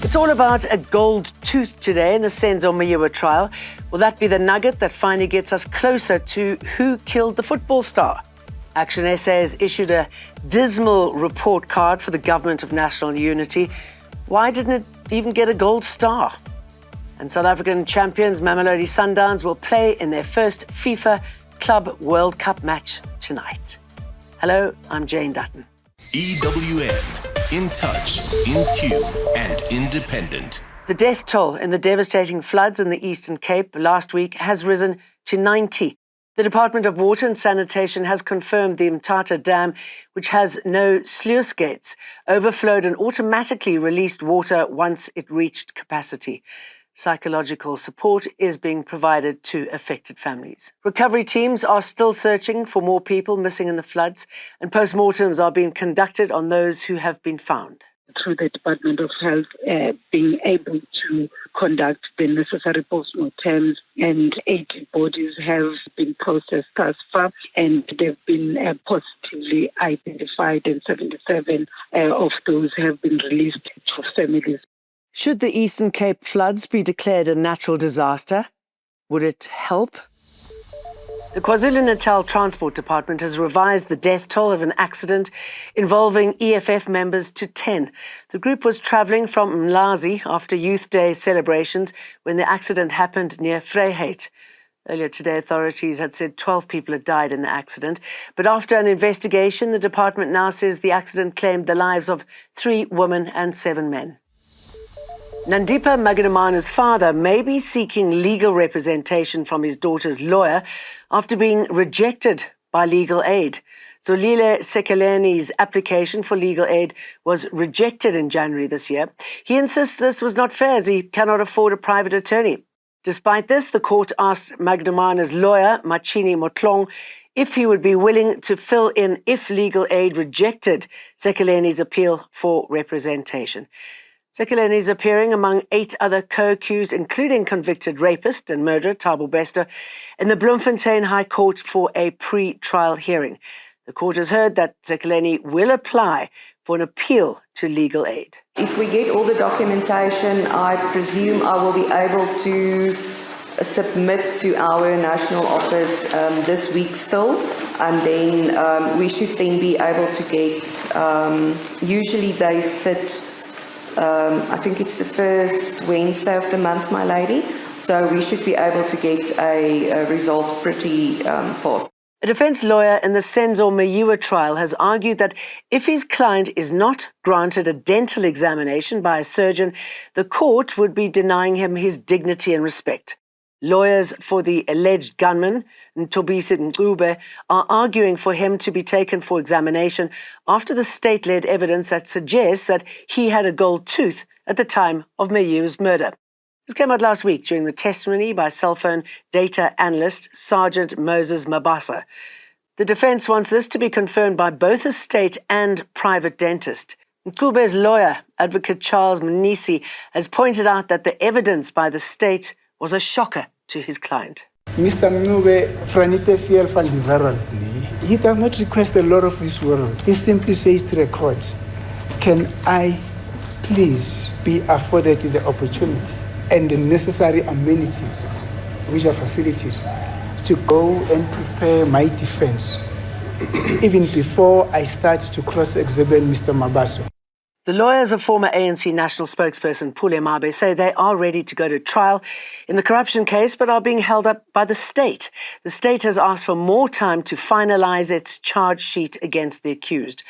It's all about a gold tooth today in the Senzo Meyiwa trial. Will that be the nugget that finally gets us closer to who killed the football star? Action SA has issued a dismal report card for the Government of National Unity. Why didn't it even get a gold star? And South African champions Mamelodi Sundowns will play in their first FIFA Club World Cup match tonight. Hello, I'm Jane Dutton. EWN. In touch, in tune, and independent. The death toll in the devastating floods in the Eastern Cape last week has risen to 90. The Department of Water and Sanitation has confirmed the Mthatha Dam, which has no sluice gates, overflowed and automatically released water once it reached capacity. Psychological support is being provided to affected families. Recovery teams are still searching for more people missing in the floods, and postmortems are being conducted on those who have been found. Through the Department of Health being able to conduct the necessary postmortems, and 80 bodies have been processed thus far, and they've been positively identified, and 77 of those have been released to families. Should the Eastern Cape floods be declared a natural disaster? Would it help? The KwaZulu-Natal Transport Department has revised the death toll of an accident involving EFF members to 10. The group was travelling from Mlazi after Youth Day celebrations when the accident happened near Vryheid. Earlier today, authorities had said 12 people had died in the accident. But after an investigation, the department now says the accident claimed the lives of 3 women and 7 men. Nandipa Magidamana's father may be seeking legal representation from his daughter's lawyer after being rejected by legal aid. Zolile Sekeleni's application for legal aid was rejected in January this year. He insists this was not fair as he cannot afford a private attorney. Despite this, the court asked Magidamana's lawyer, Machini Motlong, if he would be willing to fill in if legal aid rejected Sekeleni's appeal for representation. Sekeleni is appearing among 8 other co-accused, including convicted rapist and murderer Thabo Bester, in the Bloemfontein High Court for a pre-trial hearing. The court has heard that Sekeleni will apply for an appeal to legal aid. If we get all the documentation, I presume I will be able to submit to our national office this week still, and then we should then be able to get, usually they sit, I think it's the first Wednesday of the month, my lady. So we should be able to get a result pretty fast. A defence lawyer in the Senzo Meyiwa trial has argued that if his client is not granted a dental examination by a surgeon, the court would be denying him his dignity and respect. Lawyers for the alleged gunman, Ntobisi Ncube, are arguing for him to be taken for examination after the state-led evidence that suggests that he had a gold tooth at the time of Meyiwa's murder. This came out last week during the testimony by cell phone data analyst Sergeant Moses Mabasa. The defence wants this to be confirmed by both a state and private dentist. Ncube's lawyer, Advocate Charles Mnisi, has pointed out that the evidence by the state was a shocker to his client. Mr. Ncube, Franite Fiel van die Wêreld, he does not request a lot of this world. He simply says to the court, can I please be afforded the opportunity and the necessary amenities, which are facilities, to go and prepare my defense, even before I start to cross-examine Mr. Mabaso. The lawyers of former ANC national spokesperson Pule Mabe say they are ready to go to trial in the corruption case but are being held up by the state. The state has asked for more time to finalise its charge sheet against the accused.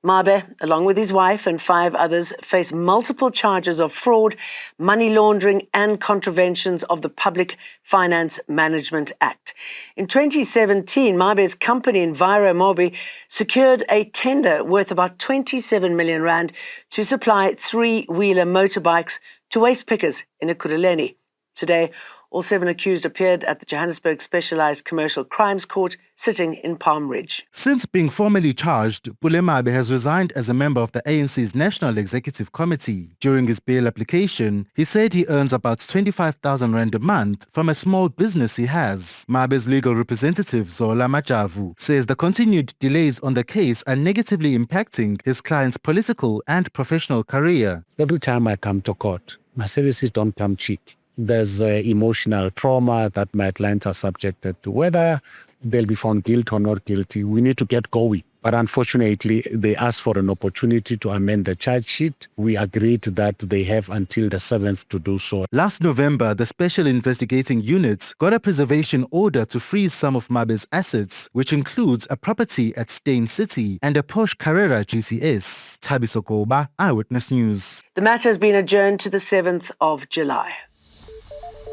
Mabe, along with his wife and 5 others, face multiple charges of fraud, money laundering and contraventions of the Public Finance Management Act. In 2017, Mabe's company, Pule Mabe, secured a tender worth about 27 million rand to supply 3-wheeler motorbikes to waste pickers in Ekurhuleni. Today, All 7 accused appeared at the Johannesburg Specialised Commercial Crimes Court, sitting in Palm Ridge. Since being formally charged, Pule Mabe has resigned as a member of the ANC's National Executive Committee. During his bail application, he said he earns about 25,000 rand a month from a small business he has. Mabe's legal representative, Zola Majavu, says the continued delays on the case are negatively impacting his client's political and professional career. Every time I come to court, my services don't come cheap. There's emotional trauma that my clients are subjected to. Whether they'll be found guilty or not guilty, we need to get going. But unfortunately, they asked for an opportunity to amend the charge sheet. We agreed that they have until the 7th to do so. Last November, the Special Investigating Units got a preservation order to freeze some of Mabe's assets, which includes a property at Stain City and a Porsche Carrera GCS. Thabiso Koba, Eyewitness News. The matter has been adjourned to the 7th of July.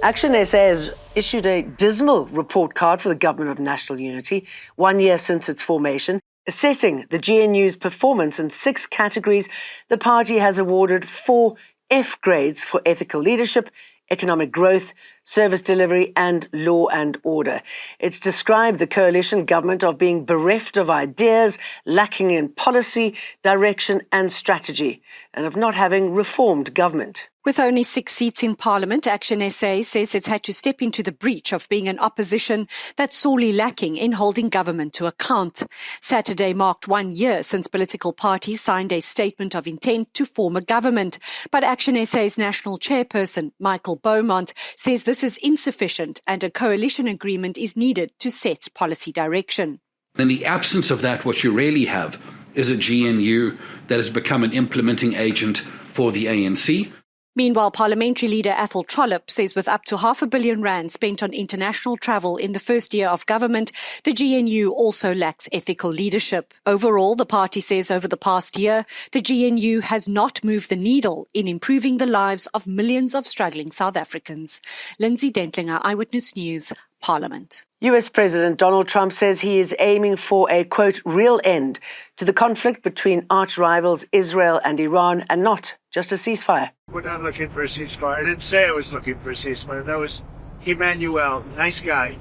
Action SA has issued a dismal report card for the Government of National Unity, 1 year since its formation. Assessing the GNU's performance in 6 categories, the party has awarded 4 F grades for ethical leadership, economic growth, service delivery and law and order. It's described the coalition government of being bereft of ideas, lacking in policy, direction and strategy, and of not having reformed government. With only 6 seats in Parliament, Action SA says it's had to step into the breach of being an opposition that's sorely lacking in holding government to account. Saturday marked 1 year since political parties signed a statement of intent to form a government. But Action SA's national chairperson, Michael Beaumont, says this is insufficient and a coalition agreement is needed to set policy direction. In the absence of that, what you really have is a GNU that has become an implementing agent for the ANC. Meanwhile, Parliamentary Leader Athol Trollip says with up to R500 million spent on international travel in the first year of government, the GNU also lacks ethical leadership. Overall, the party says over the past year, the GNU has not moved the needle in improving the lives of millions of struggling South Africans. Lindsay Dentlinger, Eyewitness News, Parliament. US President Donald Trump says he is aiming for a, quote, real end to the conflict between arch rivals Israel and Iran and not just a ceasefire. We're not looking for a ceasefire. I didn't say I was looking for a ceasefire. That was Emmanuel, nice guy,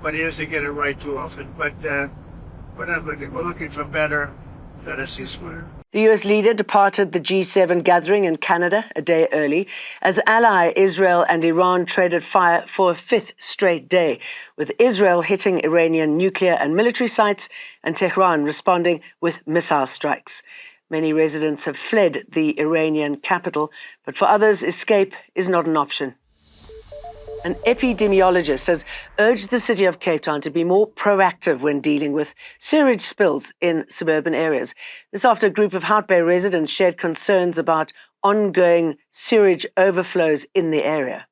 but he doesn't get it right too often. But we're not looking. We're looking for better than a ceasefire. The US leader departed the G7 gathering in Canada a day early as ally Israel and Iran traded fire for a 5th straight day, with Israel hitting Iranian nuclear and military sites and Tehran responding with missile strikes. Many residents have fled the Iranian capital, but for others, escape is not an option. An epidemiologist has urged the city of Cape Town to be more proactive when dealing with sewage spills in suburban areas. This after a group of Hout Bay residents shared concerns about ongoing sewage overflows in the area.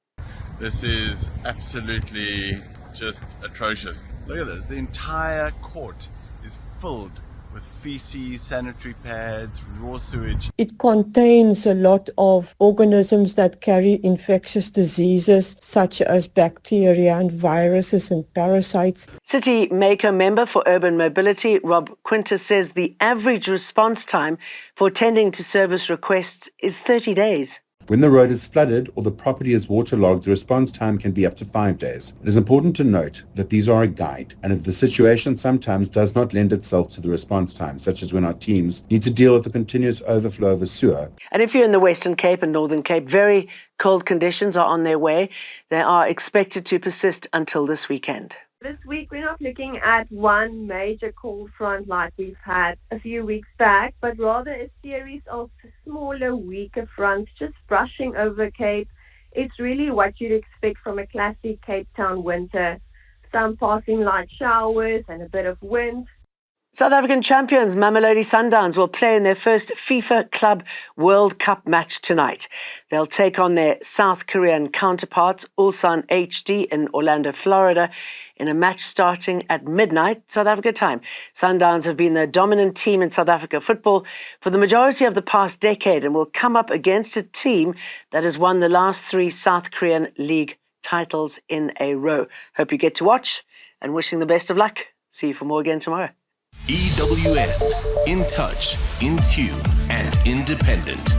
This is absolutely just atrocious. Look at this. The entire court is filled with feces, sanitary pads, raw sewage. It contains a lot of organisms that carry infectious diseases such as bacteria and viruses and parasites. City Maker member for urban mobility, Rob Quintus, says the average response time for attending to service requests is 30 days. When the road is flooded or the property is waterlogged, the response time can be up to 5 days. It is important to note that these are a guide, and if the situation sometimes does not lend itself to the response time, such as when our teams need to deal with the continuous overflow of a sewer. And if you're in the Western Cape and Northern Cape, very cold conditions are on their way. They are expected to persist until this weekend. This week, we're not looking at one major cold front like we've had a few weeks back, but rather a series of smaller, weaker fronts just brushing over Cape. It's really what you'd expect from a classic Cape Town winter. Some passing light showers and a bit of wind. South African champions Mamelodi Sundowns will play in their first FIFA Club World Cup match tonight. They'll take on their South Korean counterparts, Ulsan HD in Orlando, Florida, in a match starting at midnight South Africa time. Sundowns have been the dominant team in South Africa football for the majority of the past decade and will come up against a team that has won the last 3 South Korean League titles in a row. Hope you get to watch and wishing the best of luck. See you for more again tomorrow. EWN, in touch, in tune, and independent.